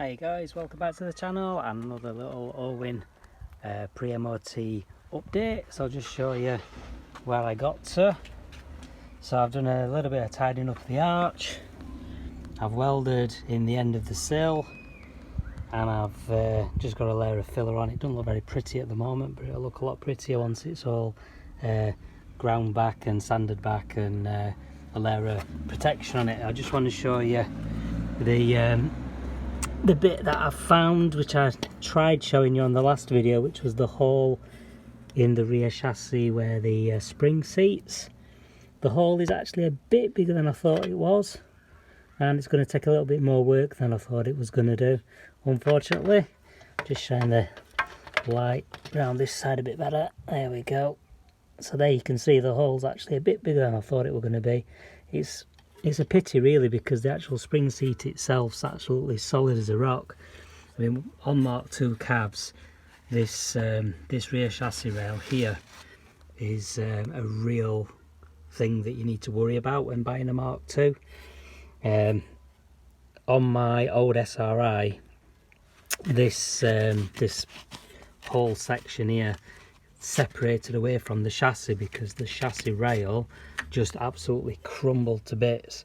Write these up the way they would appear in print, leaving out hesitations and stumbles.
Hey guys, welcome back to the channel and another little Orwin pre-MOT update. So I'll just show you where I got to. So I've done a little bit of tidying up the arch, I've welded in the end of the sill, and I've just got a layer of filler on. It doesn't look very pretty at the moment, but it'll look a lot prettier once it's all ground back and sanded back and a layer of protection on it. I just want to show you the bit that I found, which I tried showing you on the last video, which was the hole in the rear chassis where the spring seats. The hole is actually a bit bigger than I thought it was, and it's going to take a little bit more work than I thought it was going to do, unfortunately. Just shine the light around this side a bit better. There we go. So there you can see the hole's actually a bit bigger than I thought it were going to be. It's a pity really, because the actual spring seat itself's absolutely solid as a rock. I mean, on Mark II cabs, this rear chassis rail here is a real thing that you need to worry about when buying a Mark II. On my old SRI, this whole section here separated away from the chassis because the chassis rail just absolutely crumbled to bits.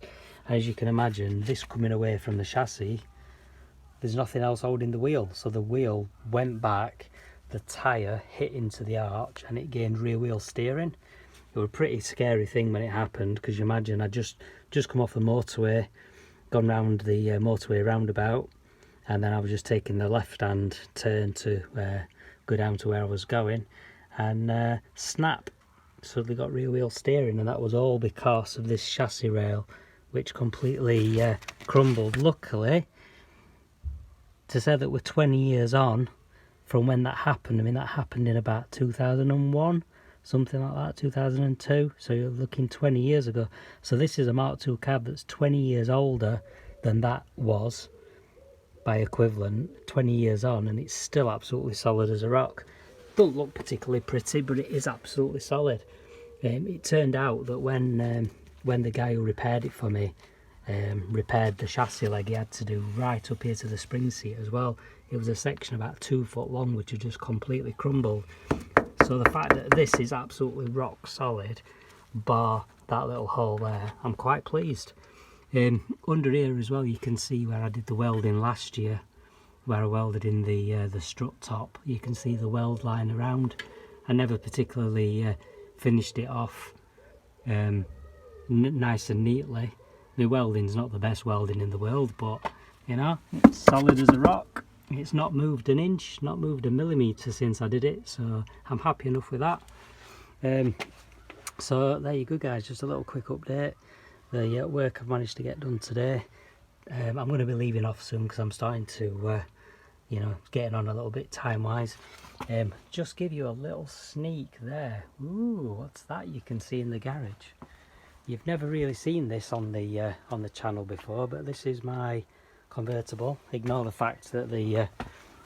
As you can imagine, this coming away from the chassis, there's nothing else holding the wheel, so the wheel went back, the tyre hit into the arch, and it gained rear wheel steering. It was a pretty scary thing when it happened, because you imagine I'd just come off the motorway, gone round the motorway roundabout, and then I was just taking the left hand turn to go down to where I was going, and snap, suddenly got rear wheel steering, and that was all because of this chassis rail which completely crumbled. Luckily, to say that we're 20 years on from when that happened, I mean that happened in about 2001, something like that, 2002, so you're looking 20 years ago. So this is a Mark II cab that's 20 years older than that was by equivalent, 20 years on, and it's still absolutely solid as a rock. Don't look particularly pretty, but it is absolutely solid. It turned out that when the guy who repaired it for me repaired the chassis leg, he had to do right up here to the spring seat as well. It was a section about 2 foot long which had just completely crumbled. So the fact that this is absolutely rock solid, bar that little hole there, I'm quite pleased. Under here as well, you can see where I did the welding last year, where I welded in the strut top. You can see the weld line around. I never particularly finished it off nice and neatly. The welding's not the best welding in the world, but you know, it's solid as a rock. It's not moved an inch, not moved a millimetre since I did it, so I'm happy enough with that. So there you go guys, just a little quick update. The work I've managed to get done today. I'm going to be leaving off soon because I'm starting to you know, getting on a little bit time wise. Just give you a little sneak there. Ooh, what's that you can see in the garage? You've never really seen this on the channel before, but this is my convertible. Ignore the fact that the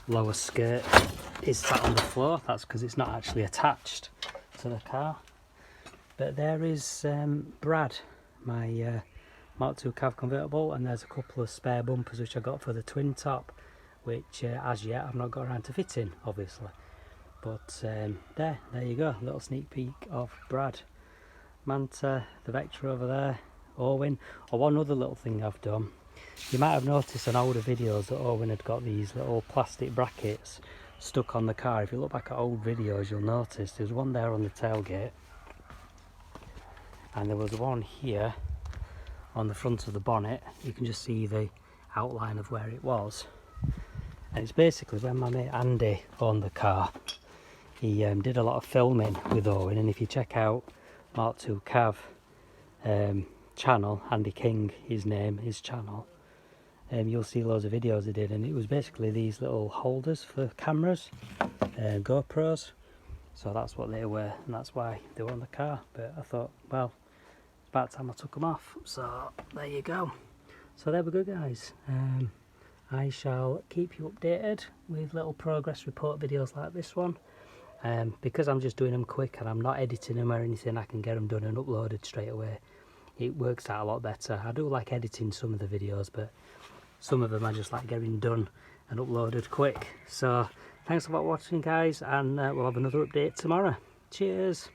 lower skirt is sat on the floor. That's because it's not actually attached to the car. But there is Brad, my Mark II Cav convertible, and there's a couple of spare bumpers which I got for the twin top, which as yet I've not got around to fitting, obviously. But there you go, a little sneak peek of Brad. Manta, the Vector over there, Orwin. One other little thing I've done, you might have noticed on older videos that Orwin had got these little plastic brackets stuck on the car. If you look back at old videos, you'll notice there's one there on the tailgate, and there was one here on the front of the bonnet. You can just see the outline of where it was. And it's basically when my mate Andy owned the car, he did a lot of filming with Orwin, and if you check out Mark II Cav channel, Andy King, his channel, you'll see loads of videos he did, and it was basically these little holders for cameras, GoPros. So that's what they were, and that's why they were on the car. But I thought, well, it's about time I took them off, so there you go. So there we go guys. I shall keep you updated with little progress report videos like this one. Because I'm just doing them quick and I'm not editing them or anything, I can get them done and uploaded straight away. It works out a lot better. I do like editing some of the videos, but some of them are just like getting done and uploaded quick. So thanks for watching, guys, and we'll have another update tomorrow. Cheers.